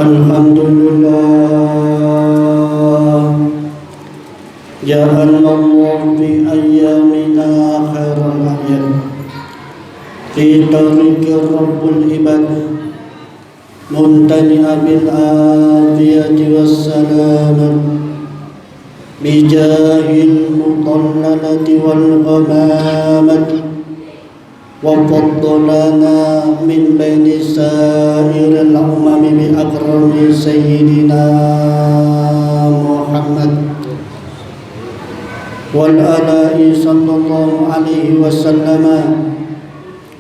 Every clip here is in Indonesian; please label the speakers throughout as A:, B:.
A: Alhamdulillah ja'alallahu fi ayyamina khairal ayyam fi tariqir rabbul ibad muntani'a bil afiyati wassalamat bijahil mudallalati wal ghamamati wa faddalana min baini sa'iril umami bi akrami sayyidina Muhammad wal ala'i sallallahu alaihi wasallam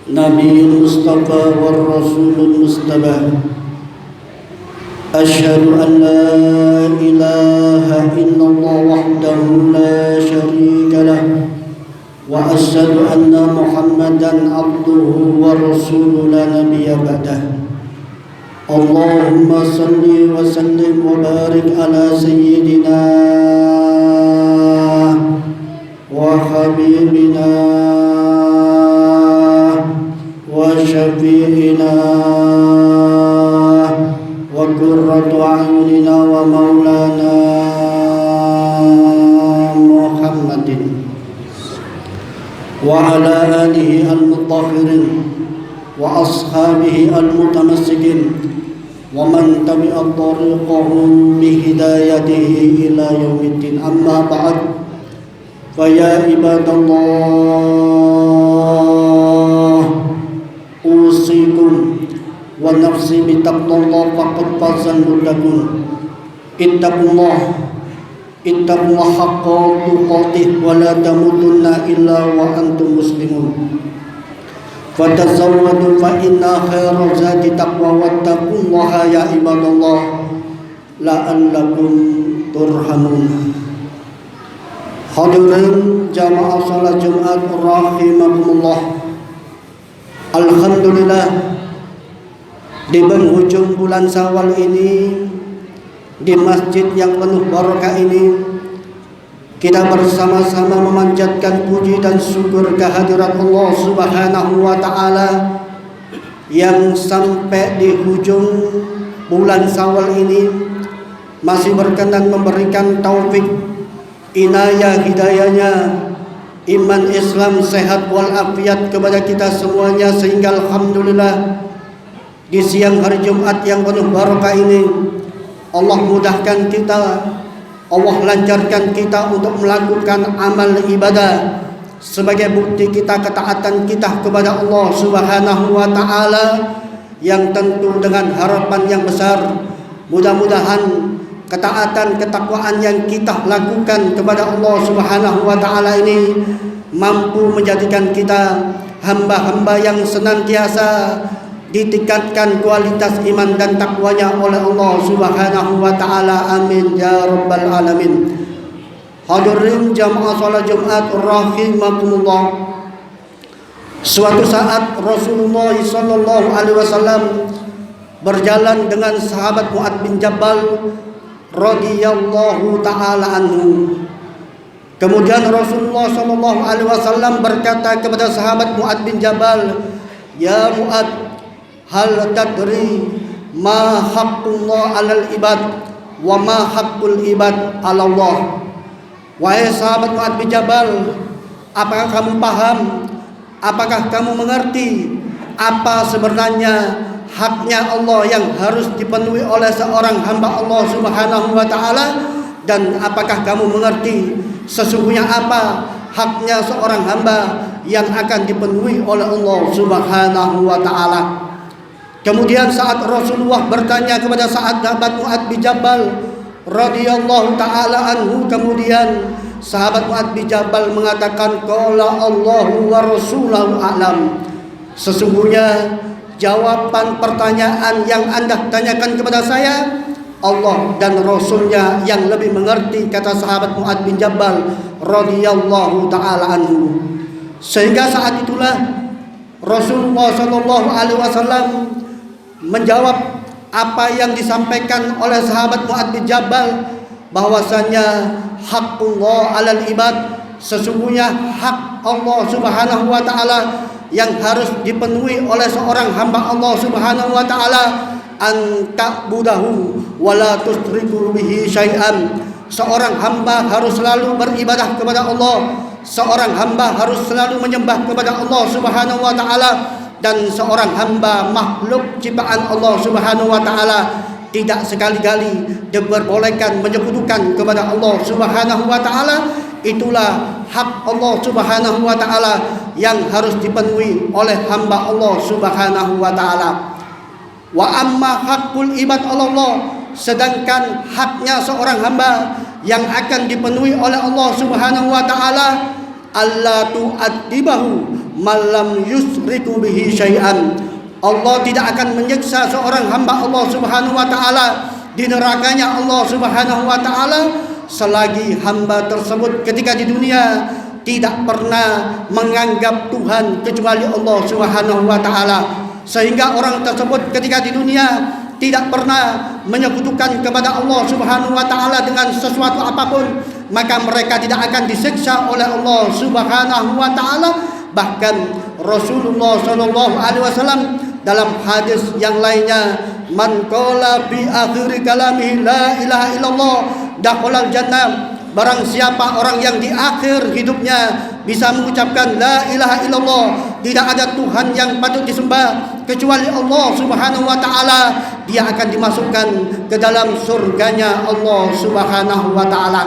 A: nabiyul mustafa war rasulul mustafa. Asyhadu an la ilaha illallah wahdahu la syarika lah wa asyhadu anna Muhammadan abduhu wa rasuluhu la nabiyya ba'dah. Allahumma salli wa sallim wa barik ala sayyidina wa habibina wa syafi'ina wa qurratu a'yunina wa maulana Muhammadin wa ala alihi al-mutahhirin wa ashabihi al-mutamassikin wa man tabi'a tariqahum bi hidayatihi ila yaumiddin. Amma ba'd, fa ya ibadallah usikum wa nafsi bi taqwallah faqad fazal muttaqun. Ittaqullah haqqa tuqatih wa la tamutunna illa wa antum muslimun. Fatazawwadu fa inna khairal zadi taqwa wattaqullaha ya ibadallah la'allakum turhamun. Hadirin jamaah salat Jumat rahimakumullah. Alhamdulillah, di penghujung bulan Syawal ini, di masjid yang penuh barakah ini, kita bersama-sama memanjatkan puji dan syukur kehadirat Allah Subhanahu wa ta'ala yang sampai di hujung bulan Syawal ini masih berkenan memberikan taufik, inayah, hidayahnya, iman, Islam, sehat walafiat kepada kita semuanya, sehingga alhamdulillah di siang hari Jumat yang penuh barakah ini Allah mudahkan kita, Allah lancarkan kita untuk melakukan amal ibadah sebagai bukti kita ketaatan kita kepada Allah Subhanahu wa ta'ala, yang tentu dengan harapan yang besar mudah-mudahan ketaatan ketakwaan yang kita lakukan kepada Allah Subhanahu wa ta'ala ini mampu menjadikan kita hamba-hamba yang senantiasa ditingkatkan kualitas iman dan takwanya oleh Allah Subhanahu wa ta'ala. Amin ya rabbal alamin. Hadirin jamaah salat Jumat rahimakumullah. Suatu saat Rasulullah sallallahu alaihi wasallam berjalan dengan sahabat Mu'adz bin Jabal radhiyallahu taala anhu. Kemudian Rasulullah sallallahu alaihi wasallam berkata kepada sahabat Mu'adz bin Jabal, "Ya Mu'adz, hal tadri ma haqqullah 'alal ibad wa ma haqqul ibad 'ala Allah?" Wahai sahabat Mu'adz bin Jabal, apakah kamu paham, apakah kamu mengerti apa sebenarnya haknya Allah yang harus dipenuhi oleh seorang hamba Allah Subhanahu wa ta'ala, dan apakah kamu mengerti sesungguhnya apa haknya seorang hamba yang akan dipenuhi oleh Allah Subhanahu wa ta'ala. Kemudian saat Rasulullah bertanya kepada sahabat Mu'adz bin Jabal radhiyallahu taala anhu, kemudian sahabat Mu'adz bin Jabal mengatakan, qala Allahu wa rasuluhu a'lam. Sesungguhnya jawaban pertanyaan yang Anda tanyakan kepada saya, Allah dan Rasulnya yang lebih mengerti, kata sahabat Mu'adz bin Jabal radhiyallahu taala anhu. Sehingga saat itulah Rasulullah sallallahu alaihi wasallam menjawab apa yang disampaikan oleh sahabat Mu'adz bin Jabal, bahwasanya haqqullah 'alal ibad, sesungguhnya hak Allah Subhanahu wa taala yang harus dipenuhi oleh seorang hamba Allah Subhanahu wa taala an ta'budahu wa la tusyriku bihi syai'an. Seorang hamba harus selalu beribadah kepada Allah. Seorang hamba harus selalu menyembah kepada Allah Subhanahu wa taala, dan seorang hamba makhluk ciptaan Allah Subhanahu wa taala tidak sekali-kali diperbolehkan menyekutukan kepada Allah Subhanahu wa taala. Itulah hak Allah Subhanahu wa taala yang harus dipenuhi oleh hamba Allah Subhanahu wa taala. Wa amma haqqul ibad Allah, sedangkan haknya seorang hamba yang akan dipenuhi oleh Allah Subhanahu wa taala, alla tu'addibahu man lam yusriku bihi syai'an. Allah tidak akan menyiksa seorang hamba Allah Subhanahu wa taala di nerakanya Allah Subhanahu wa taala selagi hamba tersebut ketika di dunia tidak pernah menganggap Tuhan kecuali Allah Subhanahu wa taala. Sehingga orang tersebut ketika di dunia tidak pernah menyekutukan kepada Allah Subhanahu wa taala dengan sesuatu apapun, maka mereka tidak akan disiksa oleh Allah Subhanahu wa taala. Bahkan Rasulullah sallallahu alaihi wasallam dalam hadis yang lainnya, man qala bi akhir kalamihi la ilaha illallah dakhalal jannah. Barang siapa orang yang di akhir hidupnya bisa mengucapkan la ilaha illallah, tidak ada Tuhan yang patut disembah kecuali Allah Subhanahu wa taala, dia akan dimasukkan ke dalam surganya Allah Subhanahu wa taala.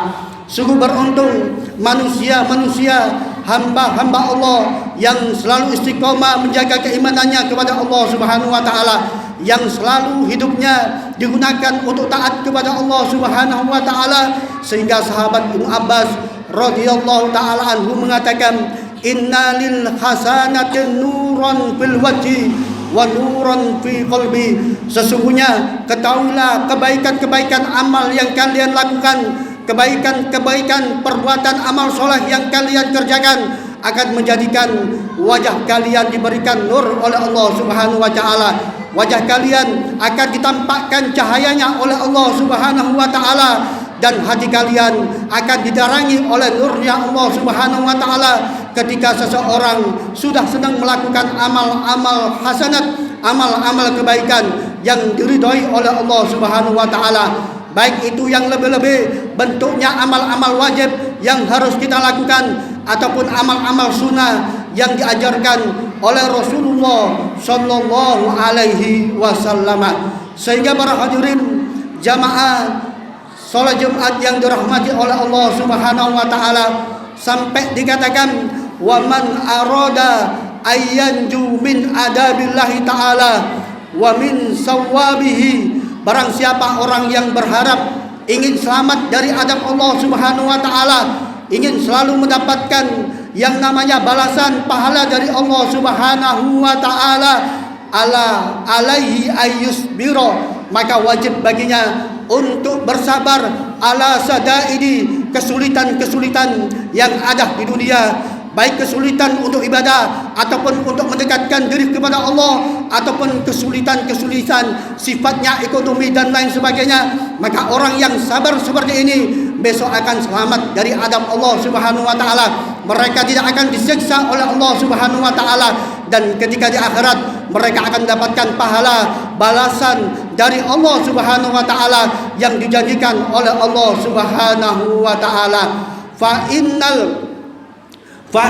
A: Sungguh beruntung manusia-manusia, hamba-hamba Allah yang selalu istiqomah menjaga keimanannya kepada Allah Subhanahu wa taala, yang selalu hidupnya digunakan untuk taat kepada Allah Subhanahu wa taala. Sehingga sahabat Ibnu Abbas radhiyallahu taala anhu mengatakan, innalil hasanati nuran fil wajhi wa nuran fi qalbi. Sesungguhnya ketahuilah kebaikan-kebaikan amal yang kalian lakukan, kebaikan-kebaikan perbuatan amal soleh yang kalian kerjakan akan menjadikan wajah kalian diberikan nur oleh Allah Subhanahu wa taala. Wajah kalian akan ditampakkan cahayanya oleh Allah Subhanahu wa taala, dan hati kalian akan didarangi oleh nurnya Allah Subhanahu wa taala ketika seseorang sudah sedang melakukan amal-amal hasanat, amal-amal kebaikan yang diridhoi oleh Allah Subhanahu wa taala. Baik itu yang lebih-lebih bentuknya amal-amal wajib yang harus kita lakukan, ataupun amal-amal sunnah yang diajarkan oleh Rasulullah sallallahu alaihi wasallam. Sehingga para hadirin jamaah salat Jumat yang dirahmati oleh Allah Subhanahu wa taala, sampai dikatakan wa man arada ayyanju min adabillahi taala wa min sawabihi. Barang siapa orang yang berharap ingin selamat dari adab Allah Subhanahu wa taala, ingin selalu mendapatkan yang namanya balasan pahala dari Allah Subhanahu wa taala, alaihi ayyusbiro, maka wajib baginya untuk bersabar ala sadaidi, kesulitan-kesulitan yang ada di dunia, baik kesulitan untuk ibadah ataupun untuk mendekatkan diri kepada Allah, ataupun kesulitan-kesulitan sifatnya ekonomi dan lain sebagainya. Maka orang yang sabar seperti ini besok akan selamat dari adab Allah Subhanahu wa taala. Mereka tidak akan disiksa oleh Allah Subhanahu wa taala, dan ketika di akhirat mereka akan mendapatkan pahala balasan dari Allah Subhanahu wa taala yang dijanjikan oleh Allah Subhanahu wa taala. Fa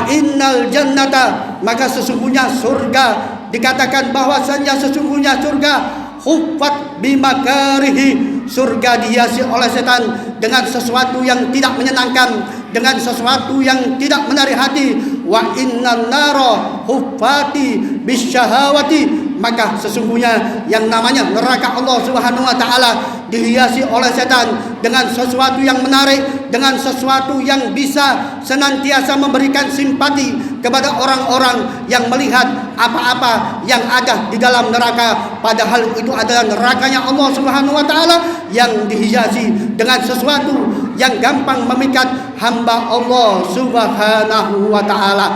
A: innal jannata, maka sesungguhnya surga, dikatakan bahwasanya sesungguhnya surga huffat bimakarihi, surga dihiasi oleh setan dengan sesuatu yang tidak menyenangkan, dengan sesuatu yang tidak menarik hati. Wa innan nara huffati bisyahawati, maka sesungguhnya yang namanya neraka Allah Subhanahu wa taala dihiasi oleh setan dengan sesuatu yang menarik, dengan sesuatu yang bisa senantiasa memberikan simpati kepada orang-orang yang melihat apa-apa yang ada di dalam neraka, padahal itu adalah nerakanya Allah Subhanahu wa taala yang dihiasi dengan sesuatu yang gampang memikat hamba Allah Subhanahu wa taala.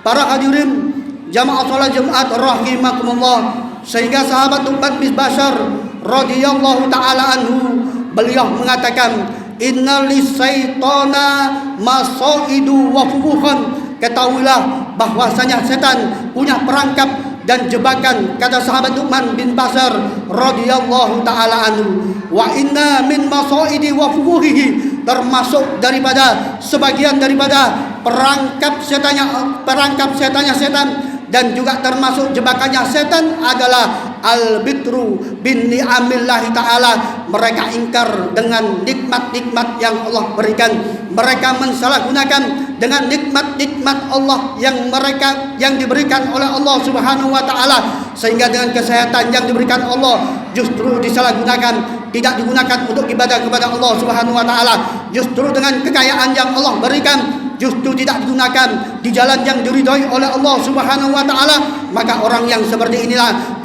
A: Para hadirin jamaah salat Jumat rahimakumullah, sehingga sahabat Ubadah bin Bashar radhiyallahu taala anhu, beliau mengatakan, innalis syaitana masaidu wa fubuhan. Ketahuilah bahwasanya setan punya perangkap dan jebakan, kata sahabat Nu'man bin Bashir radhiyallahu taala anhu. Wa inna min masaidi wa fuhuhihi, termasuk daripada sebagian daripada perangkap setannya setan, dan juga termasuk jebakannya setan adalah al-bitru bin ni'amillahi ta'ala. Mereka ingkar dengan nikmat-nikmat yang Allah berikan. Mereka mensalahgunakan dengan nikmat-nikmat Allah yang diberikan oleh Allah Subhanahu wa taala, sehingga dengan kesehatan yang diberikan Allah justru disalahgunakan, tidak digunakan untuk ibadah kepada Allah Subhanahu wa taala. Justru dengan kekayaan yang Allah berikan justru tidak digunakan di jalan yang diridhoi oleh Allah Subhanahu wa taala. Maka orang yang seperti inilah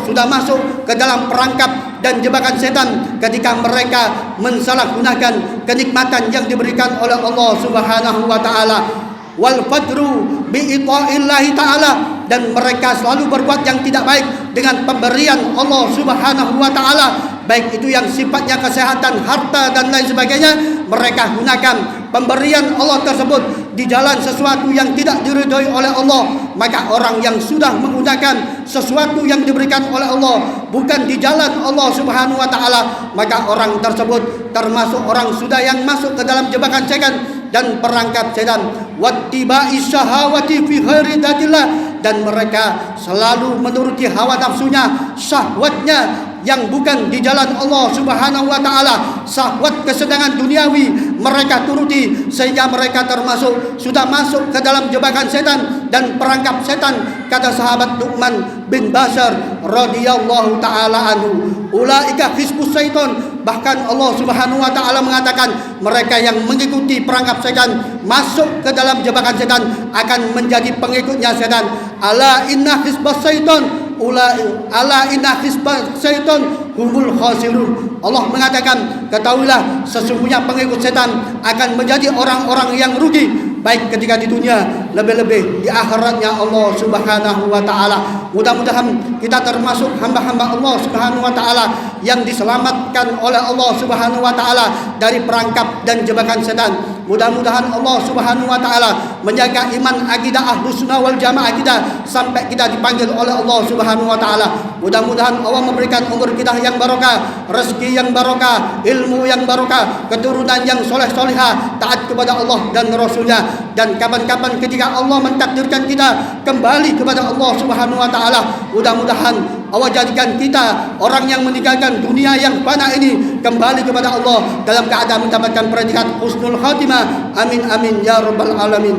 A: sudah masuk ke dalam perangkap dan jebakan setan ketika mereka mensalahgunakan kenikmatan yang diberikan oleh Allah Subhanahu wa taala. Wal fadru bi ita'illahi ta'ala, dan mereka selalu berbuat yang tidak baik dengan pemberian Allah Subhanahu wa taala, baik itu yang sifatnya kesehatan, harta dan lain sebagainya. Mereka gunakan pemberian Allah tersebut di jalan sesuatu yang tidak diridhoi oleh Allah. Maka orang yang sudah menggunakan sesuatu yang diberikan oleh Allah bukan di jalan Allah Subhanahu wa taala, maka orang tersebut termasuk orang sudah yang masuk ke dalam jebakan setan dan perangkap setan. Wattiba'i syahawati fi ghairi dzatillah, dan mereka selalu menuruti hawa nafsunya, syahwatnya yang bukan di jalan Allah Subhanahu wa taala. Syahwat kesenangan duniawi mereka turuti, sehingga mereka sudah masuk ke dalam jebakan setan dan perangkap setan, kata sahabat Nu'man bin Bashir radhiyallahu taala anhu. Ulaika hizbus syaitan, bahkan Allah Subhanahu wa taala mengatakan mereka yang mengikuti perangkap setan, masuk ke dalam jebakan setan, akan menjadi pengikutnya setan. Ala inna hizbas syaitan ala inna hizbas syaitan humul khasirun. Allah mengatakan, ketahuilah sesungguhnya pengikut setan akan menjadi orang-orang yang rugi, baik ketika di dunia, lebih-lebih di akhiratnya Allah Subhanahu wa taala. Mudah-mudahan kita termasuk hamba-hamba Allah Subhanahu wa taala yang diselamatkan oleh Allah Subhanahu wa taala dari perangkap dan jebakan setan. Mudah-mudahan Allah Subhanahu wa taala menjaga iman akidah Ahlus Sunnah wal Jamaah kita sampai kita dipanggil oleh Allah Subhanahu wa taala. Mudah-mudahan Allah memberikan umur kita yang barokah, rezeki yang barokah, ilmu yang barokah, keturunan yang soleh-solehah, taat kepada Allah dan Rasulnya. Dan kapan-kapan ketika Allah mentakdirkan kita kembali kepada Allah Subhanahu wa taala, mudah-mudahan Allah jadikan kita orang yang meninggalkan dunia yang fana ini, kembali kepada Allah dalam keadaan mendapatkan predikat husnul khatimah. Amin amin ya rabbal alamin.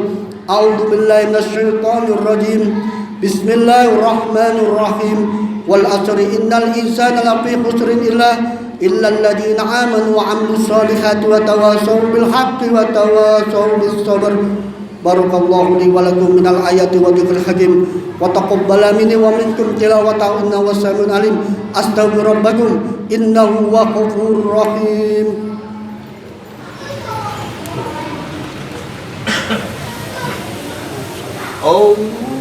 A: A'udzu billahi minasyaitonir rajim. Bismillahirrahmanirrahim. Wal 'asri innal insana lafi khusrin illa alladziina aamanu wa 'amilus solihati wa tawassaw bil haqqi wa tawassaw bis sabr. Barakallahu li wa lakum minal ayati wa dzikril hakim wa taqabbala minni wa minkum tilawatahu innahu was-sami'ul alim. Astaghfiru rabbakum innahu huwal ghafurur rahim.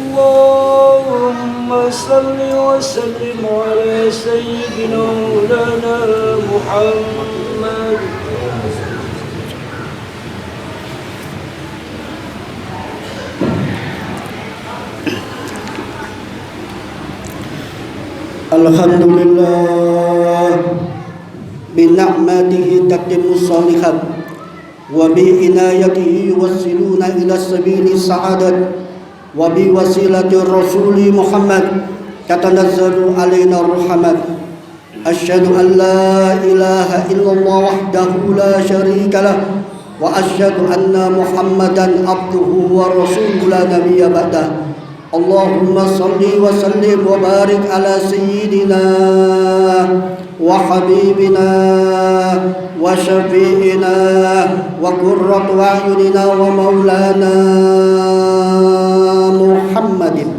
A: Allahumma salli wa sallim ala sayyidina maulana Muhammad. Alhamdulillah bi ni'matihi tatimmus shalihat wa bi inayatihi yuwassiluna ila sabili sa'adat wa bi wasilati rasuli Muhammad tatanazzalu alaina rahmat. Asyhadu an la ilaha illallah wahdahu la syarika lah wa asyhadu anna Muhammadan abduhu wa rasuluhu la nabiyya ba'dah. Allahumma salli wa sallim wa barik ala sayyidina wa habibina wa syafi'ina wa qurratu a'yunina wa maulana Muhammadin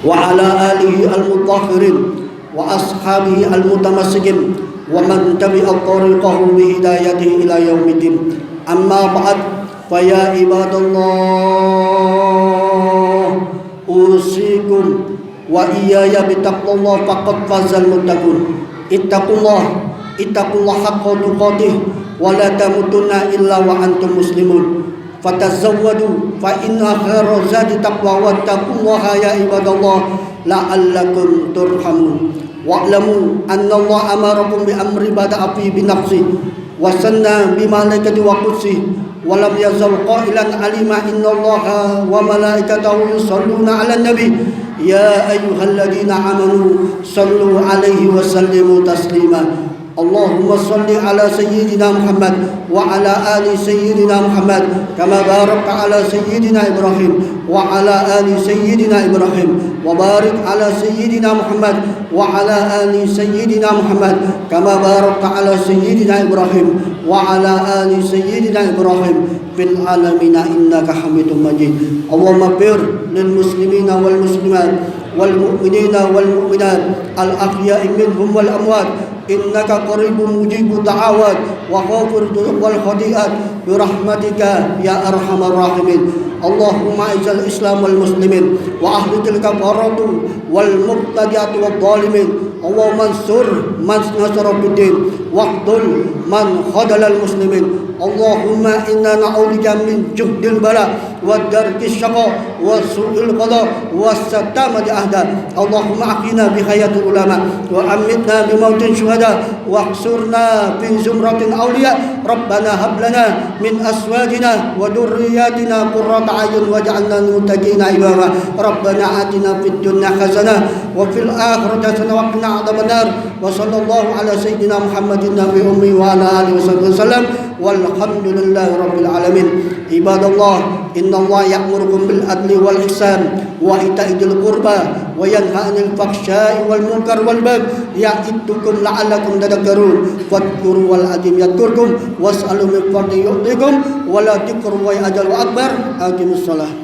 A: wa ala alihi al-mutahhirin wa ashabihi al-mutamassikin wa man tabi'a tariqahu bi hidayatihi ila yaumiddin. Amma ba'd, fa ya ibadallah usikum wa iyaya bitaqwallah faqad fazal muttaqun. Ittaqullah haqqa tuqatih wa la tamutunna illa wa antum muslimun. fatazawwadu fa inna khairaz zadi taqwa wattaqullaha ya ibadallah la'allakum turhamun. Wa'lamu anna Allah amarakum bi amri bada'a fi bi nafsi wa sanna bi malaikati wa qudsi wa lam yazal qailan alima inna Allaha wa malaikatahu yusalluna 'alan nabi ya ayyuhalladzina amanu sallu 'alaihi wa sallimu taslima. Allahumma salli ala sayyidina Muhammad wa ala ali sayyidina Muhammad kama barakta ala sayyidina Ibrahim wa ala ali sayyidina Ibrahim wa barik ala sayyidina Muhammad wa ala ali sayyidina Muhammad kama barakta ala sayyidina Ibrahim wa ala ali sayyidina Ibrahim fil alamin innaka Hamidum Majid. Allahumma ighfir lil muslimina wal muslimat wal mu'minina wal mu'minat al ahya'i minhum wal amwat innaka qaribun mujibud da'awat wa ghafurud wal khati'at bi rahmatika ya arhamar rahimin. Allahumma ij'al islam wal muslimin wa ahlikil kafaratu wal mubtadi'at wal zalimin. Allahumma ansur man nasara bid-din waqtul man khadala al muslimin. Allahumma inna na'udzubika min juhdil bala wa darkis syaqa wa su'il qada wa satamati ahda. Allahumma aqina bi hayatil ulama wa amitna bi mautin syuhada wa qsurna fi zumratil awliya. Rabbana hab lana min azwajina wa dhurriyyatina qurrata a'yun waj'alna lil muttaqina imama. Rabbana atina fid dunya hasanah wa fil akhirati hasanah wa qina adzabannar. Wa sallallahu ala sayyidina Muhammadin nabi ummi wa ala alihi wasallam walhamdulillahi rabbil alamin. Ibadallah, innallaha ya'murukum bil adli wal ihsan wa ita'idil qurba wa yanha 'anil fahsya'i wal munkar wal baghi ya'idukum la'allakum tadhakkarun. Fadhkuru wal azim yadhkurkum was'alu min fadli yu'tikum wa la tikru wa ajal wa akbar. Aqimus shalah.